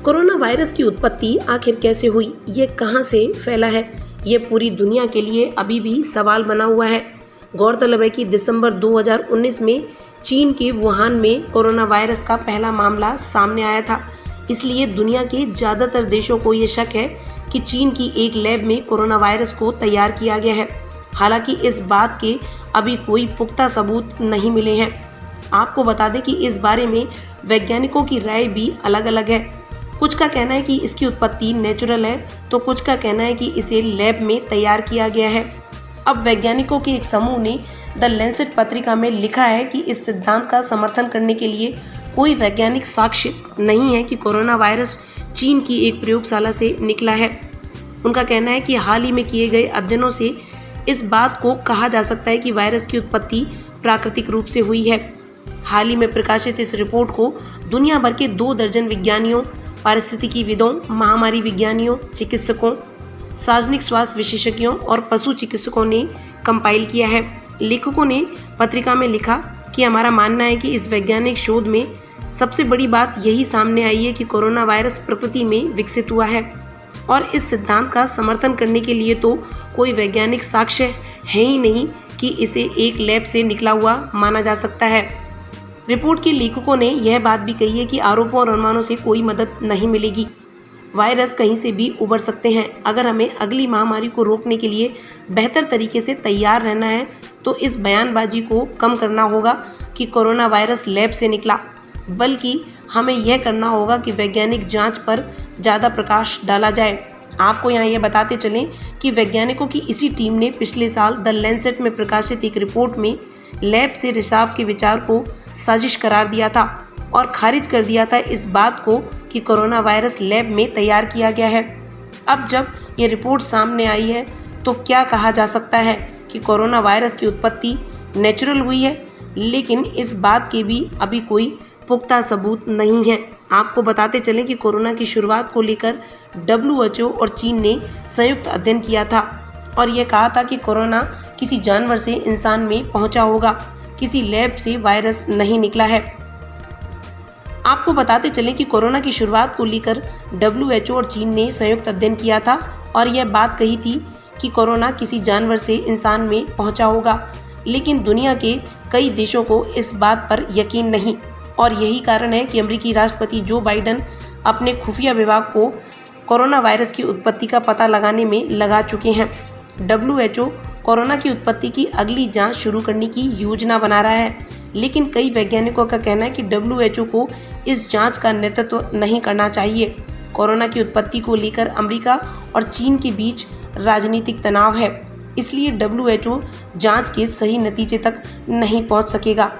Corona virus की उत्पत्ति आखिर कैसे हुई, ये कहां से फैला है, ये पूरी दुनिया के लिए अभी भी सवाल बना हुआ है। गौरतलब है कि दिसंबर 2019 में चीन के वुहान में कोरोना वायरस का पहला मामला सामने आया था। इसलिए दुनिया के ज़्यादातर देशों को ये शक है कि चीन की एक लैब में कोरोना वायरस को तैयार किया गया है। हालांकि इस बात के अभी कोई पुख्ता सबूत नहीं मिले हैं। आपको बता दें कि इस बारे में वैज्ञानिकों की राय भी अलग अलग है। कुछ का कहना है कि इसकी उत्पत्ति नेचुरल है, तो कुछ का कहना है कि इसे लैब में तैयार किया गया है। अब वैज्ञानिकों के एक समूह ने द लैंसेट पत्रिका में लिखा है कि इस सिद्धांत का समर्थन करने के लिए कोई वैज्ञानिक साक्ष्य नहीं है कि कोरोना वायरस चीन की एक प्रयोगशाला से निकला है। उनका कहना है कि हाल ही में किए गए अध्ययनों से इस बात को कहा जा सकता है कि वायरस की उत्पत्ति प्राकृतिक रूप से हुई है। हाल ही में प्रकाशित इस रिपोर्ट को दुनिया भर के 2 दर्जन विज्ञानियों, पारिस्थितिकीविदों, महामारी विज्ञानियों, चिकित्सकों, सार्वजनिक स्वास्थ्य विशेषज्ञों और पशु चिकित्सकों ने कंपाइल किया है। लेखकों ने पत्रिका में लिखा कि हमारा मानना है कि इस वैज्ञानिक शोध में सबसे बड़ी बात यही सामने आई है कि कोरोना वायरस प्रकृति में विकसित हुआ है और इस सिद्धांत का समर्थन करने के लिए तो कोई वैज्ञानिक साक्ष्य है ही नहीं कि इसे एक लैब से निकला हुआ माना जा सकता है। रिपोर्ट के लेखकों ने यह बात भी कही है कि आरोपों और अनुमानों से कोई मदद नहीं मिलेगी। वायरस कहीं से भी उभर सकते हैं। अगर हमें अगली महामारी को रोकने के लिए बेहतर तरीके से तैयार रहना है तो इस बयानबाजी को कम करना होगा कि कोरोना वायरस लैब से निकला, बल्कि हमें यह करना होगा कि वैज्ञानिक जांच पर ज़्यादा प्रकाश डाला जाए। आपको यहाँ ये बताते चलें कि वैज्ञानिकों की इसी टीम ने पिछले साल द लैंसेट में प्रकाशित एक रिपोर्ट में लैब से रिसाव के विचार को साजिश करार दिया था और खारिज कर दिया था इस बात को कि कोरोना वायरस लैब में तैयार किया गया है। अब जब ये रिपोर्ट सामने आई है तो क्या कहा जा सकता है कि कोरोना वायरस की उत्पत्ति नेचुरल हुई है, लेकिन इस बात के भी अभी कोई पुख्ता सबूत नहीं है। आपको बताते चलें कि कोरोना की शुरुआत को लेकर WHO और चीन ने संयुक्त अध्ययन किया था और यह कहा था कि कोरोना किसी जानवर से इंसान में पहुंचा होगा, किसी लैब से वायरस नहीं निकला है। आपको बताते चलें कि कोरोना की शुरुआत को लेकर WHO और चीन ने संयुक्त अध्ययन किया था और यह बात कही थी कि कोरोना किसी जानवर से इंसान में पहुंचा होगा, लेकिन दुनिया के कई देशों को इस बात पर यकीन नहीं और यही कारण है कि अमेरिकी राष्ट्रपति जो बाइडेन अपने खुफिया विभाग को कोरोना वायरस की उत्पत्ति का पता लगाने में लगा चुके हैं। WHO कोरोना की उत्पत्ति की अगली जांच शुरू करने की योजना बना रहा है, लेकिन कई वैज्ञानिकों का कहना है कि WHO को इस जांच का नेतृत्व नहीं करना चाहिए। कोरोना की उत्पत्ति को लेकर अमेरिका और चीन के बीच राजनीतिक तनाव है, इसलिए WHO जांच के सही नतीजे तक नहीं पहुंच सकेगा।